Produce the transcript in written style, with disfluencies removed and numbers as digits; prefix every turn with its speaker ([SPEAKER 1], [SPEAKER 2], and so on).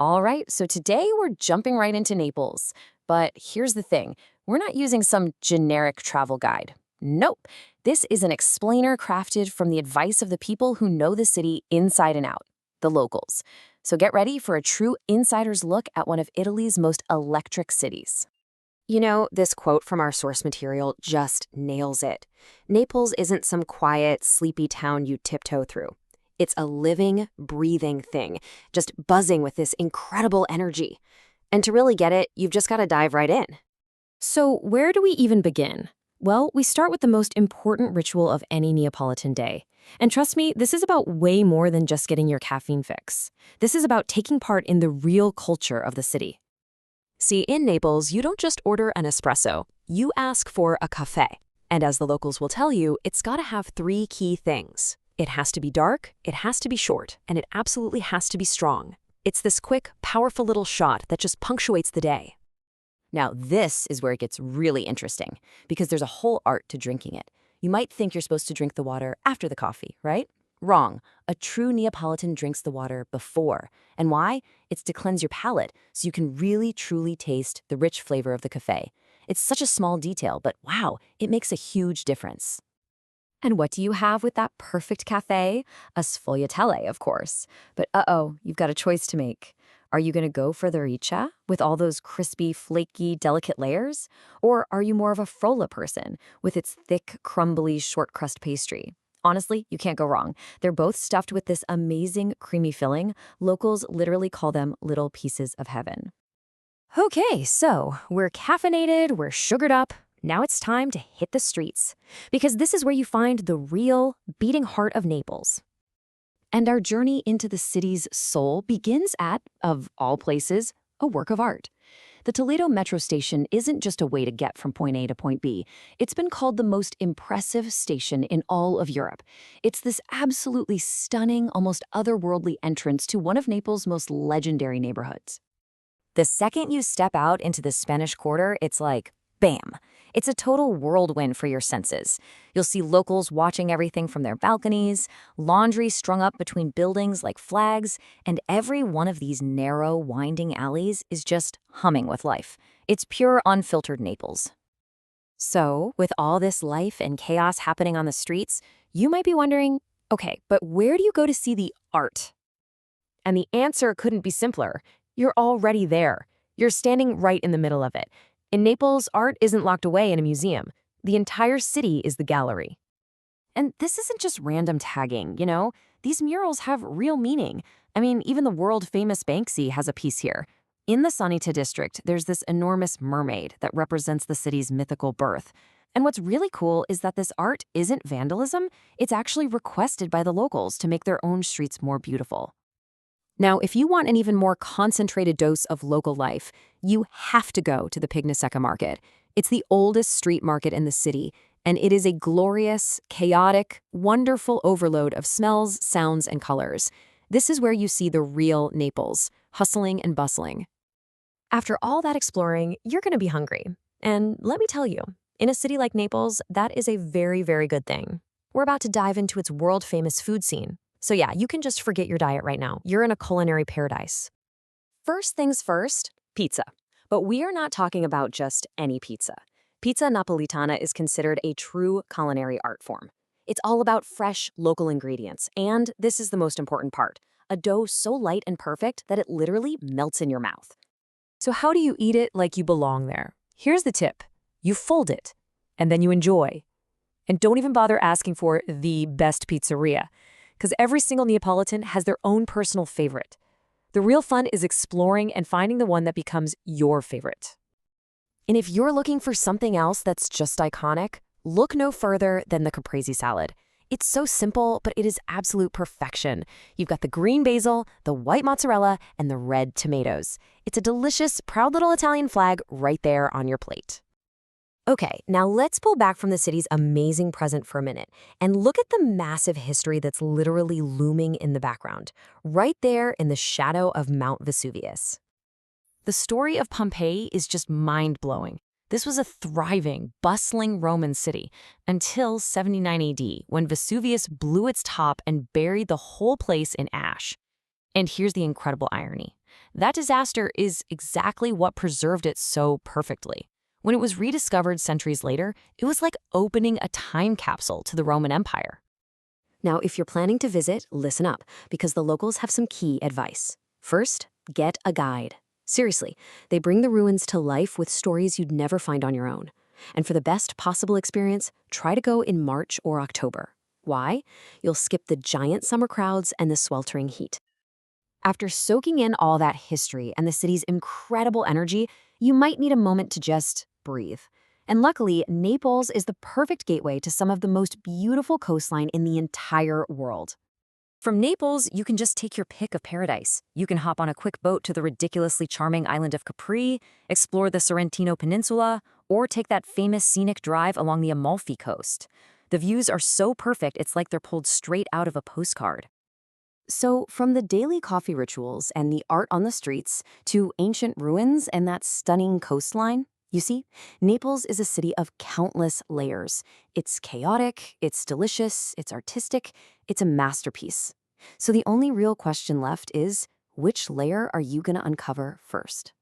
[SPEAKER 1] All right, so today we're jumping right into Naples. But here's the thing, we're not using some generic travel guide. Nope. This is an explainer crafted from the advice of the people who know the city inside and out, the locals. So get ready for a true insider's look at one of Italy's most electric cities.
[SPEAKER 2] This quote from our source material just nails it. Naples isn't some quiet, sleepy town you tiptoe through. It's a living, breathing thing, just buzzing with this incredible energy. And to really get it, you've just got to dive right in.
[SPEAKER 1] So, where do we even begin? Well, we start with the most important ritual of any Neapolitan day. And trust me, this is about way more than just getting your caffeine fix. This is about taking part in the real culture of the city.
[SPEAKER 2] See, in Naples, you don't just order an espresso, you ask for a café. And as the locals will tell you, it's got to have three key things. It has to be dark, it has to be short, and it absolutely has to be strong. It's this quick, powerful little shot that just punctuates the day.
[SPEAKER 1] Now, this is where it gets really interesting, because there's a whole art to drinking it. You might think you're supposed to drink the water after the coffee, right? Wrong. A true Neapolitan drinks the water before. And why? It's to cleanse your palate, so you can really, truly taste the rich flavor of the cafe. It's such a small detail, but wow, it makes a huge difference. And what do you have with that perfect cafe? A Sfogliatella, of course. But you've got a choice to make. Are you going to go for the riccia with all those crispy, flaky, delicate layers? Or are you more of a frolla person with its thick, crumbly, short crust pastry? Honestly, you can't go wrong. They're both stuffed with this amazing, creamy filling. Locals literally call them little pieces of heaven. Okay, so we're caffeinated, we're sugared up. Now it's time to hit the streets, because this is where you find the real, beating heart of Naples. And our journey into the city's soul begins at, of all places, a work of art. The Toledo metro station isn't just a way to get from point A to point B. It's been called the most impressive station in all of Europe. It's this absolutely stunning, almost otherworldly entrance to one of Naples' most legendary neighborhoods. The second you step out into the Spanish Quarter, it's like, bam! It's a total whirlwind for your senses. You'll see locals watching everything from their balconies, laundry strung up between buildings like flags, and every one of these narrow, winding alleys is just humming with life. It's pure, unfiltered Naples. So, with all this life and chaos happening on the streets, you might be wondering, okay, but where do you go to see the art? And the answer couldn't be simpler. You're already there. You're standing right in the middle of it. In Naples, art isn't locked away in a museum. The entire city is the gallery. And this isn't just random tagging, These murals have real meaning. I mean, even the world-famous Banksy has a piece here. In the Sorrento district, there's this enormous mermaid that represents the city's mythical birth. And what's really cool is that this art isn't vandalism. It's actually requested by the locals to make their own streets more beautiful. Now, if you want an even more concentrated dose of local life, you have to go to the Pignasecca Market. It's the oldest street market in the city, and it is a glorious, chaotic, wonderful overload of smells, sounds, and colors. This is where you see the real Naples, hustling and bustling. After all that exploring, you're going to be hungry. And let me tell you, in a city like Naples, that is a very, very good thing. We're about to dive into its world-famous food scene. So yeah, you can just forget your diet right now. You're in a culinary paradise. First things first, pizza. But we are not talking about just any pizza. Pizza Napolitana is considered a true culinary art form. It's all about fresh, local ingredients. And this is the most important part, a dough so light and perfect that it literally melts in your mouth. So how do you eat it like you belong there? Here's the tip. You fold it, and then you enjoy. And don't even bother asking for the best pizzeria, because every single Neapolitan has their own personal favorite. The real fun is exploring and finding the one that becomes your favorite. And if you're looking for something else that's just iconic, look no further than the Caprese salad. It's so simple, but it is absolute perfection. You've got the green basil, the white mozzarella, and the red tomatoes. It's a delicious, proud little Italian flag right there on your plate. Okay, now let's pull back from the city's amazing present for a minute and look at the massive history that's literally looming in the background, right there in the shadow of Mount Vesuvius. The story of Pompeii is just mind-blowing. This was a thriving, bustling Roman city until 79 AD, when Vesuvius blew its top and buried the whole place in ash. And here's the incredible irony.
[SPEAKER 2] That disaster is exactly what preserved it so perfectly. When it was rediscovered centuries later, it was like opening a time capsule to the Roman Empire.
[SPEAKER 1] Now, if you're planning to visit, listen up, because the locals have some key advice. First, get a guide. Seriously, they bring the ruins to life with stories you'd never find on your own. And for the best possible experience, try to go in March or October. Why? You'll skip the giant summer crowds and the sweltering heat. After soaking in all that history and the city's incredible energy, you might need a moment to just breathe. And luckily, Naples is the perfect gateway to some of the most beautiful coastline in the entire world. From Naples, you can just take your pick of paradise. You can hop on a quick boat to the ridiculously charming island of Capri, explore the Sorrentino Peninsula, or take that famous scenic drive along the Amalfi coast. The views are so perfect, it's like they're pulled straight out of a postcard. So, from the daily coffee rituals and the art on the streets to ancient ruins and that stunning coastline, you see, Naples is a city of countless layers. It's chaotic, it's delicious, it's artistic, it's a masterpiece. So the only real question left is, which layer are you going to uncover first?